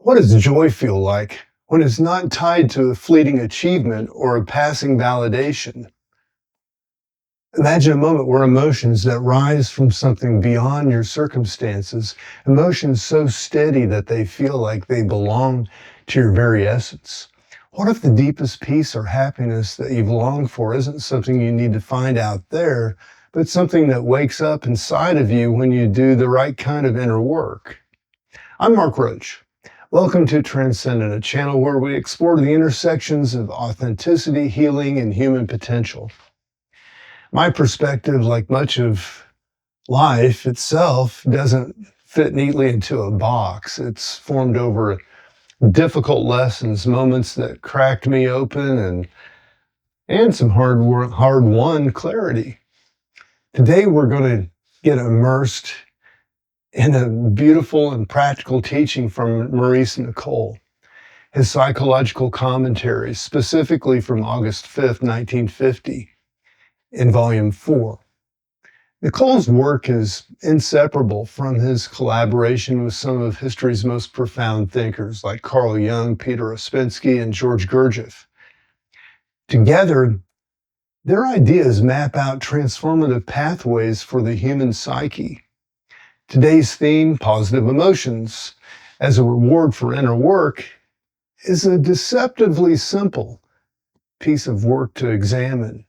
What does joy feel like when it's not tied to a fleeting achievement or a passing validation? Imagine a moment where emotions that rise from something beyond your circumstances, emotions so steady that they feel like they belong to your very essence. What if the deepest peace or happiness that you've longed for isn't something you need to find out there, but something that wakes up inside of you when you do the right kind of inner work? I'm Mark Roach. Welcome to Transcendent, a channel where we explore the intersections of authenticity, healing, and human potential. My perspective, like much of life itself, doesn't fit neatly into a box. It's formed over difficult lessons, moments that cracked me open, and some hard-won clarity. Today, we're going to get immersed in a beautiful and practical teaching from Maurice Nicoll. His psychological commentaries, specifically from August 5th, 1950, in Volume 4. Nicoll's work is inseparable from his collaboration with some of history's most profound thinkers like Carl Jung, Peter Ouspensky, and George Gurdjieff. Together, their ideas map out transformative pathways for the human psyche. Today's theme, positive emotions, as a reward for inner work, is a deceptively simple piece of work to examine.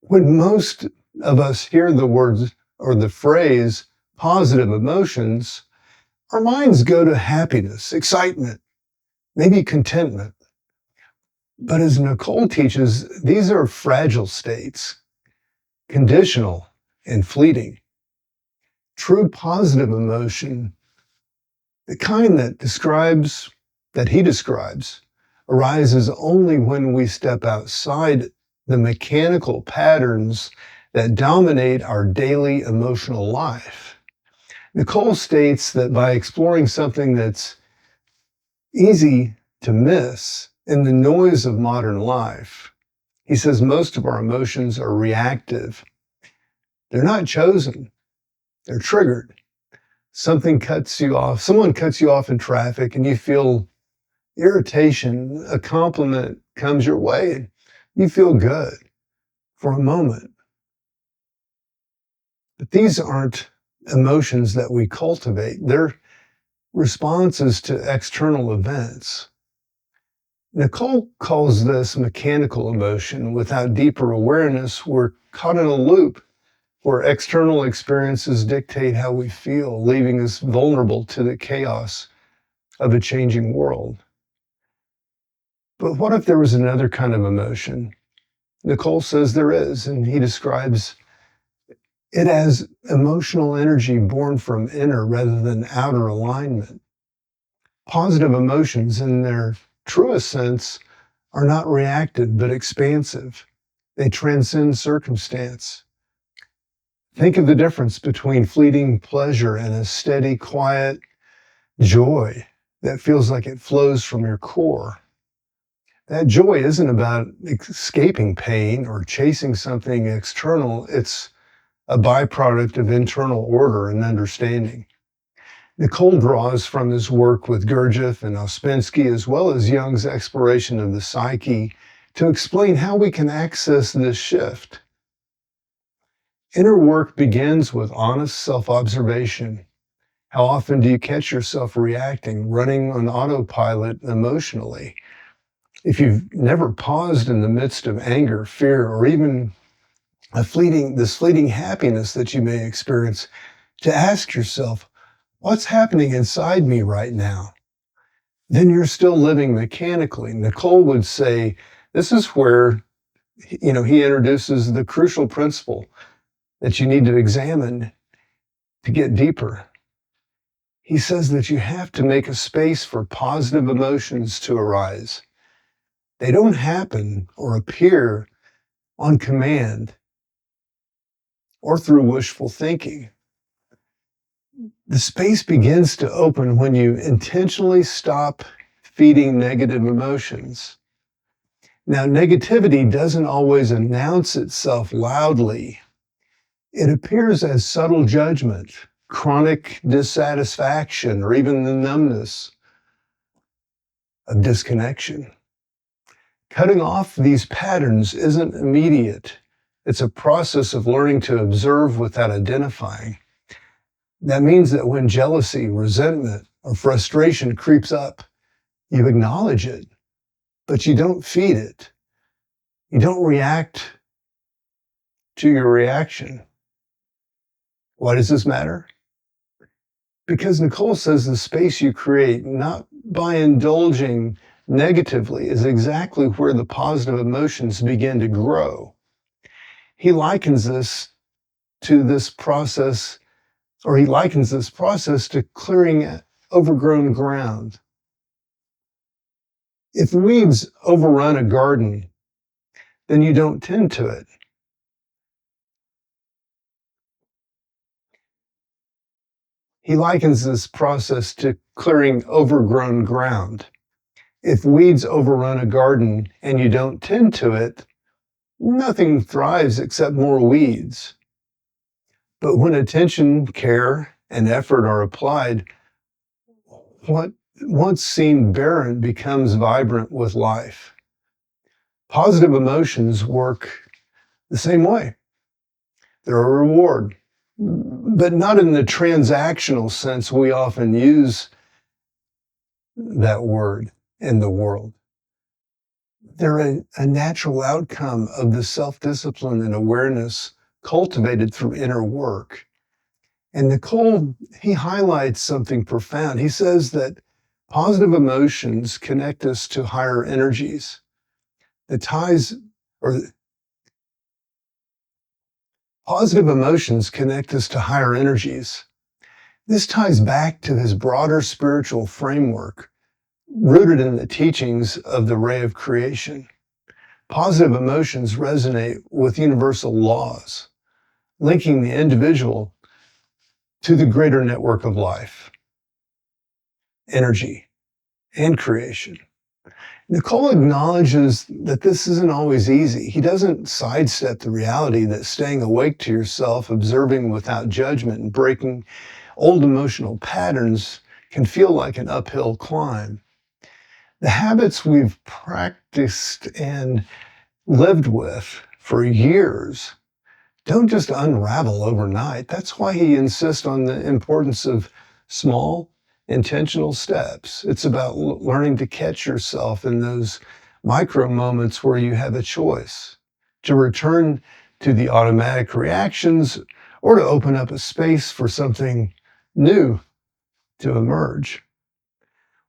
When most of us hear the words or the phrase positive emotions, our minds go to happiness, excitement, maybe contentment. But as Nicoll teaches, these are fragile states, conditional and fleeting. True positive emotion, the kind that he describes, arises only when we step outside the mechanical patterns that dominate our daily emotional life. Nicoll states that by exploring something that's easy to miss in the noise of modern life, he says most of our emotions are reactive. They're not chosen, they're triggered. Someone cuts you off in traffic and you feel irritation, a compliment comes your way, and you feel good for a moment. But these aren't emotions that we cultivate. They're responses to external events. Nicoll calls this mechanical emotion. Without deeper awareness, we're caught in a loop where external experiences dictate how we feel, leaving us vulnerable to the chaos of a changing world. But what if there was another kind of emotion? Nicoll says there is, and he describes it as emotional energy born from inner rather than outer alignment. Positive emotions, in their truest sense, are not reactive but expansive. They transcend circumstance. Think of the difference between fleeting pleasure and a steady, quiet joy that feels like it flows from your core. That joy isn't about escaping pain or chasing something external. It's a byproduct of internal order and understanding. Nicoll draws from his work with Gurdjieff and Ouspensky, as well as Jung's exploration of the psyche, to explain how we can access this shift. Inner work begins with honest self-observation. How often do you catch yourself reacting, running on autopilot emotionally? If you've never paused in the midst of anger, fear, or even this fleeting happiness that you may experience, to ask yourself, what's happening inside me right now? Then you're still living mechanically. Nicoll would say, this is where, he introduces the crucial principle that you need to examine to get deeper. He says that you have to make a space for positive emotions to arise. They don't happen or appear on command or through wishful thinking. The space begins to open when you intentionally stop feeding negative emotions. Now, negativity doesn't always announce itself loudly. It appears as subtle judgment, chronic dissatisfaction, or even the numbness of disconnection. Cutting off these patterns isn't immediate. It's a process of learning to observe without identifying. That means that when jealousy, resentment, or frustration creeps up, you acknowledge it, but you don't feed it. You don't react to your reaction. Why does this matter? Because Nicole says the space you create, not by indulging negatively, is exactly where the positive emotions begin to grow. He likens this to this process, or he likens this process to clearing overgrown ground. If weeds overrun a garden, then you don't tend to it. He likens this process to clearing overgrown ground. If weeds overrun a garden and you don't tend to it, nothing thrives except more weeds. But when attention, care, and effort are applied, what once seemed barren becomes vibrant with life. Positive emotions work the same way. They're a reward, but not in the transactional sense we often use that word in the world. They're a natural outcome of the self-discipline and awareness cultivated through inner work. And Nicole, he highlights something profound. He says that positive emotions connect us to higher energies. The ties, or positive emotions connect us to higher energies. This ties back to his broader spiritual framework, rooted in the teachings of the ray of creation. Positive emotions resonate with universal laws, linking the individual to the greater network of life, energy, and creation. Nicole acknowledges that this isn't always easy. He doesn't sidestep the reality that staying awake to yourself, observing without judgment, and breaking old emotional patterns can feel like an uphill climb. The habits we've practiced and lived with for years don't just unravel overnight. That's why he insists on the importance of small, intentional steps. It's about learning to catch yourself in those micro moments where you have a choice to return to the automatic reactions or to open up a space for something new to emerge.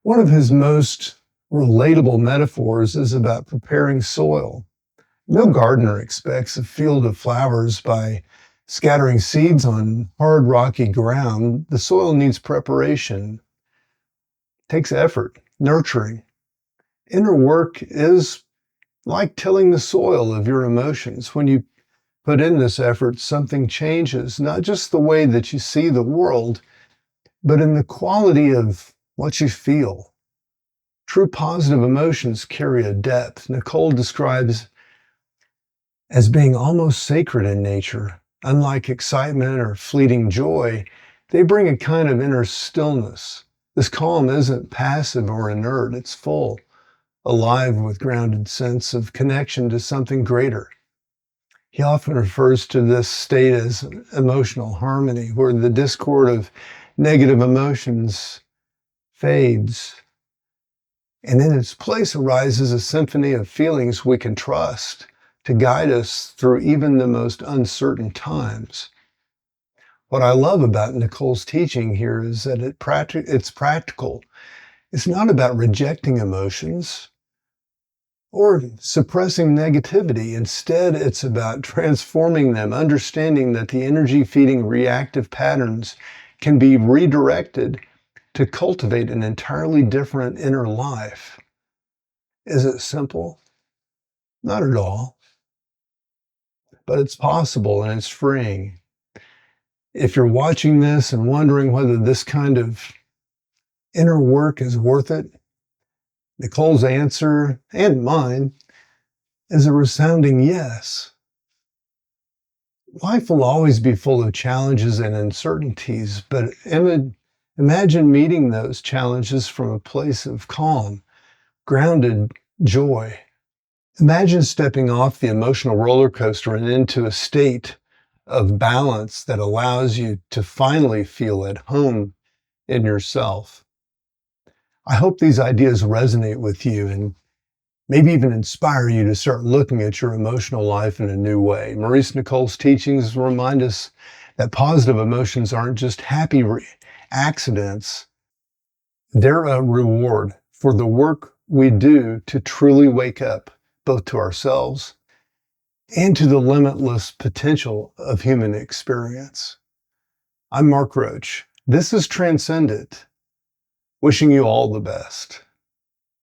One of his most relatable metaphors is about preparing soil. No gardener expects a field of flowers by scattering seeds on hard, rocky ground. The soil needs preparation, takes effort, nurturing. Inner work is like tilling the soil of your emotions. When you put in this effort, something changes, not just the way that you see the world, but in the quality of what you feel. True positive emotions carry a depth. Nicole describes as being almost sacred in nature. Unlike excitement or fleeting joy, they bring a kind of inner stillness. This calm isn't passive or inert, it's full, alive with grounded sense of connection to something greater. He often refers to this state as emotional harmony, where the discord of negative emotions fades, and in its place arises a symphony of feelings we can trust to guide us through even the most uncertain times. What I love about Nicole's teaching here is that it's practical. It's not about rejecting emotions or suppressing negativity. Instead, it's about transforming them, understanding that the energy-feeding reactive patterns can be redirected to cultivate an entirely different inner life. Is it simple? Not at all. But it's possible and it's freeing. If you're watching this and wondering whether this kind of inner work is worth it, Nicole's answer, and mine, is a resounding yes. Life will always be full of challenges and uncertainties, but imagine meeting those challenges from a place of calm, grounded joy. Imagine stepping off the emotional roller coaster and into a state of balance that allows you to finally feel at home in yourself. I hope these ideas resonate with you and maybe even inspire you to start looking at your emotional life in a new way. Maurice Nicole's teachings remind us that positive emotions aren't just happy accidents, they're a reward for the work we do to truly wake up, both to ourselves and to the limitless potential of human experience. I'm Mark Roach. This is Transcendent. Wishing you all the best.